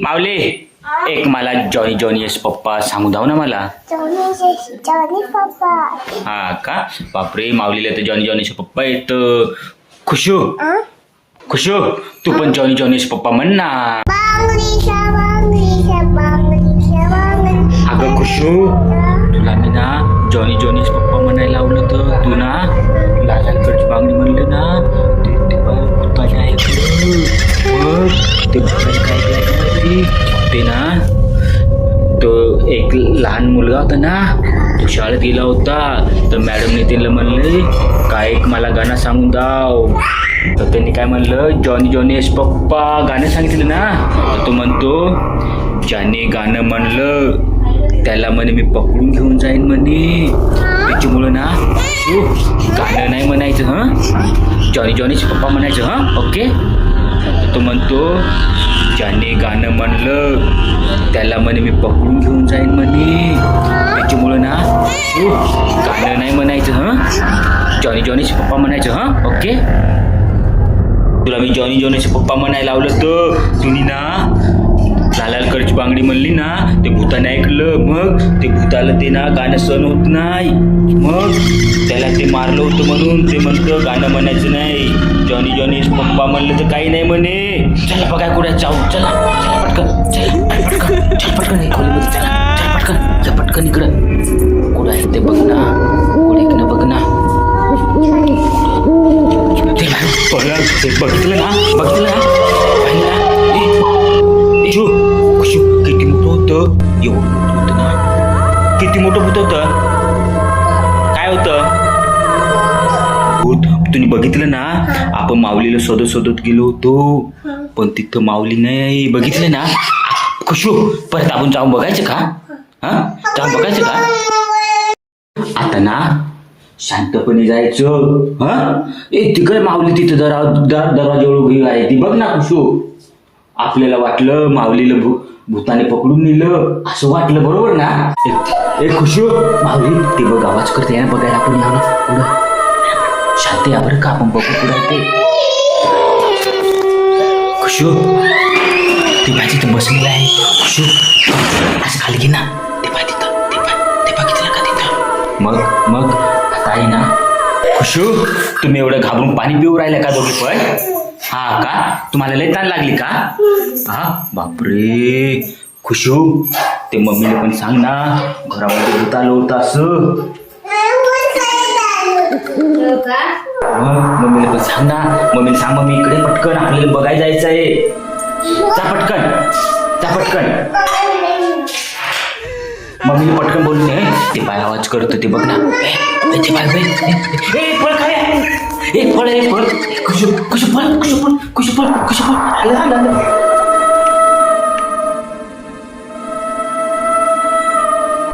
माऊली एक मला Johnny Johnny yes papa सांगू धाव ना मला. जॉनी पप्पा. हा का बापरे माऊलीला तर जॉनी जॉनी येस पप्पा येत. खुशू खुशू तू पण जॉनी जॉनी येस पप्पा म्हण ना. अगं खुशू तुला मी ना जॉनी जॉनी येस पप्पा म्हणायला लावलं तर तू ना लालाकडची बांगडी म्हणलं ना ते भूताने ऐकलं. मग ते भूताने काय ऐकलं ते ना तो एक लहान मुलगा होता ना तो शाळेत गेला होता तर मॅडमने त्याला म्हणले काय एक मला गाणं सांगून दाव. तर त्यांनी काय म्हणलं जॉनी जॉनी येस पप्पा गाणं सांगितलं ना तर तो म्हणतो ज्याने गाणं म्हणलं त्याला म्हणे मी पकडून घेऊन जाईन म्हणे. त्याच्यामुळं ना तू गाणं नाही म्हणायचं हं जॉनी जॉनी येस पप्पा म्हणायचं हं ओके. तो म्हणतो ज्याने गाणं म्हणलं त्याला म्हणे मी पकडून घेऊन जाईन म्हणे. त्याच्यामुळं ना तू गाणं नाही म्हणायचं हं जॉनी जॉनीचे पप्पा म्हणायचं हं ओके. तुला मी जॉनी जॉनीचे पप्पा म्हणायला लावलं तर तुम्ही ना लालाकडची बांगडी म्हणली ना ते भूताने ऐकलं. मग ते भूताला ते ना गाणं सहन होत नाही. मग त्याला ते मारलं होतं म्हणून ते म्हणतं गाणं म्हणायचं नाही. जॉनी जॉनी पप्पा म्हणलं तर काही नाही म्हणे. चला बघा कुठे जाऊ. चला चला पटकन चला पटकन चल पटकन खोलीमध्ये चला चल पटकन चल पटकन इकडं कुठं आहे ते बघ ना कुठे इकडं बघ ना. ते बघितलं ना बघितलं ना पाहिलं ना. खुशू किती मोठं होतं एवढं मोठं होतं ना. किती मोठं भूत होतं काय होतं भूत तुम्ही बघितलं ना. आपण माऊलीला शोधत शोधत गेलो होतो पण तिथं माऊली नाही बघितलं ना. खुशू परत आपण जाऊन बघायचं का हा जाऊन बघायचं का. आता ना शांतपणे जायचं हा. तिकडे माऊली तिथं दरवाजा उभी आहे ती बघ ना खुशू. आपल्याला वाटलं माऊलीला भूताने पकडून नेलं असं वाटलं बरोबर ना. एक खुशू माऊली ते बघ आवाज करते ना बघायला आपण यावं पुढं शांती या बरं का आपण बघू पुढं ते. खुशू ते भाजी तिथं बसलेलं आहे. खुशू असं खाली घे ना ते पाय तिथं ते बघितलं का तिथं. मग आता आहे ना खुशू तुम्ही एवढं घाबरून पाणी पिऊ राहिलं का दोघे पण हा का तुम्हाला लय ताण लागली का हा बापरे. खुशू ते मम्मीला पण सांग ना घरामध्ये भूत आलं होतं असं. मम्मीला पण सांग ना मम्मीला सांग मम्मी इकडे पटकन आपल्याला बघायला जायचं आहे. जा पटकन मम्मीला पटकन बोलून ते पाय आवाज करतो ते बघ ना. ते पाय फळ काय फळ खुशू खुशू फळ खुशू फळ खुशू फळ खुशू फळ